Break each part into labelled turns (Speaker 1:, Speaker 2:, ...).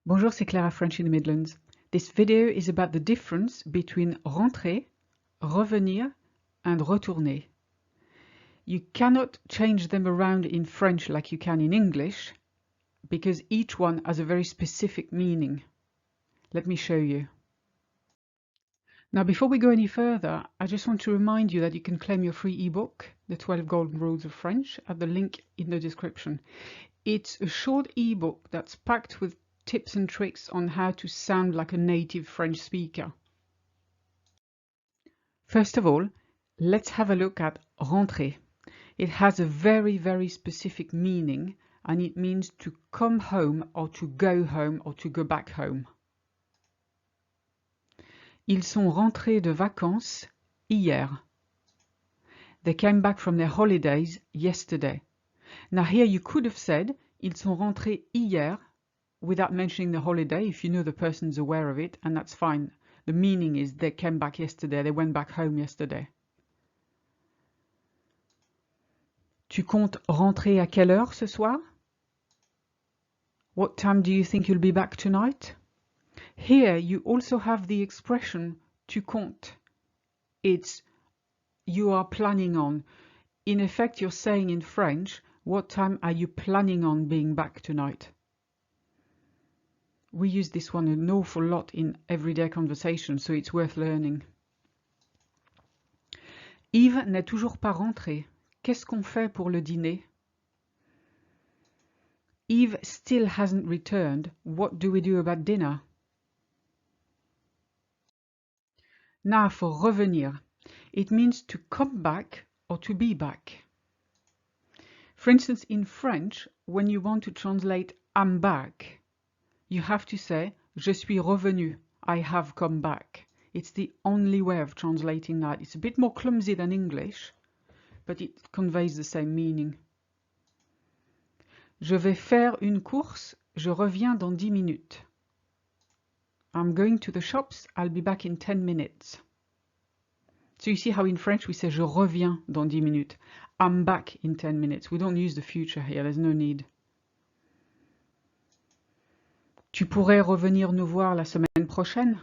Speaker 1: Bonjour, c'est Clara French in the Midlands. This video is about the difference between rentrer, revenir and retourner. You cannot change them around in French like you can in English because each one has a very specific meaning. Let me show you. Now, before we go any further, I just want to remind you that you can claim your free ebook, The 12 Golden Rules of French, at the link in the description. It's a short ebook that's packed with tips and tricks on how to sound like a native French speaker. First of all, let's have a look at rentrer. It has a very, very specific meaning, and it means to come home or to go home or to go back home. Ils sont rentrés de vacances hier. They came back from their holidays yesterday. Now here you could have said ils sont rentrés hier without mentioning the holiday if you know the person's aware of it, and that's fine. The meaning is they came back yesterday, they went back home yesterday. Tu comptes rentrer à quelle heure ce soir? What time do you think you'll be back tonight? Here you also have the expression tu comptes. It's you are planning on. In effect, you're saying in French, what time are you planning on being back tonight? We use this one an awful lot in everyday conversation, so it's worth learning. Yves n'est toujours pas rentré. Qu'est-ce qu'on fait pour le dîner? Yves still hasn't returned. What do we do about dinner? Now for revenir. It means to come back or to be back. For instance, in French, when you want to translate I'm back, you have to say je suis revenu, I have come back. It's the only way of translating that. It's a bit more clumsy than English, but it conveys the same meaning. Je vais faire une course, je reviens dans 10 minutes. I'm going to the shops, I'll be back in 10 minutes. So you see how in French we say je reviens dans 10 minutes. I'm back in 10 minutes. We don't use the future here, there's no need. Tu pourrais revenir nous voir la semaine prochaine?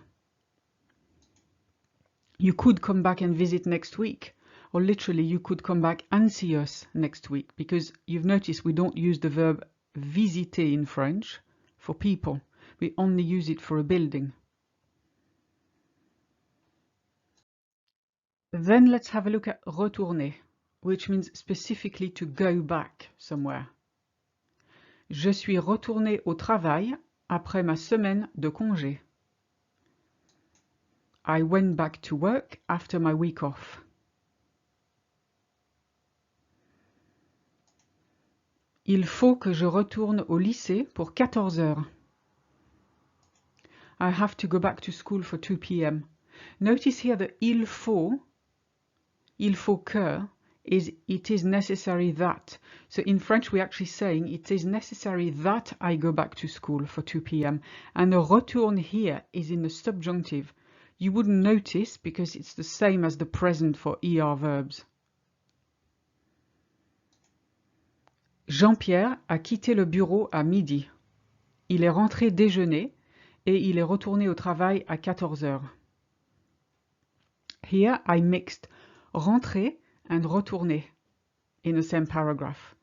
Speaker 1: You could come back and visit next week. Or literally, you could come back and see us next week, because you've noticed we don't use the verb visiter in French for people. We only use it for a building. Then let's have a look at retourner, which means specifically to go back somewhere. Je suis retourné au travail après ma semaine de congé. I went back to work after my week off. Il faut que je retourne au lycée pour 14 heures. I have to go back to school for 2 p.m. Notice here that il faut que is it is necessary that. So in French we're actually saying it is necessary that I go back to school for 2 p.m. And the retourne here is in the subjunctive. You wouldn't notice because it's the same as the present for ER verbs. Jean-Pierre a quitté le bureau à midi. Il est rentré déjeuner et il est retourné au travail à 14 heures. Here I mixed rentrer and retourner in the same paragraph.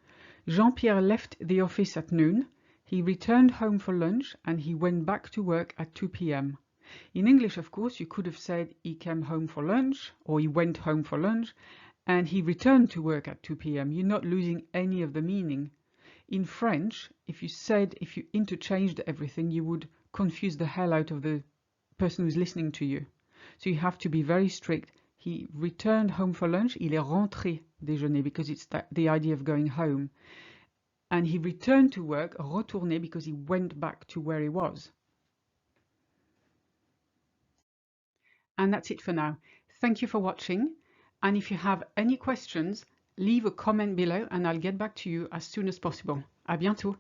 Speaker 1: Jean-Pierre left the office at noon, he returned home for lunch and he went back to work at 2 p.m. In English, of course, you could have said he came home for lunch or he went home for lunch and he returned to work at 2 p.m. You're not losing any of the meaning. In French, if you interchanged everything, you would confuse the hell out of the person who's listening to you. So you have to be very strict. He returned home for lunch. Il est rentré déjeuner because it's the idea of going home. And he returned to work, retourné, because he went back to where he was. And that's it for now. Thank you for watching. And if you have any questions, leave a comment below and I'll get back to you as soon as possible. À bientôt.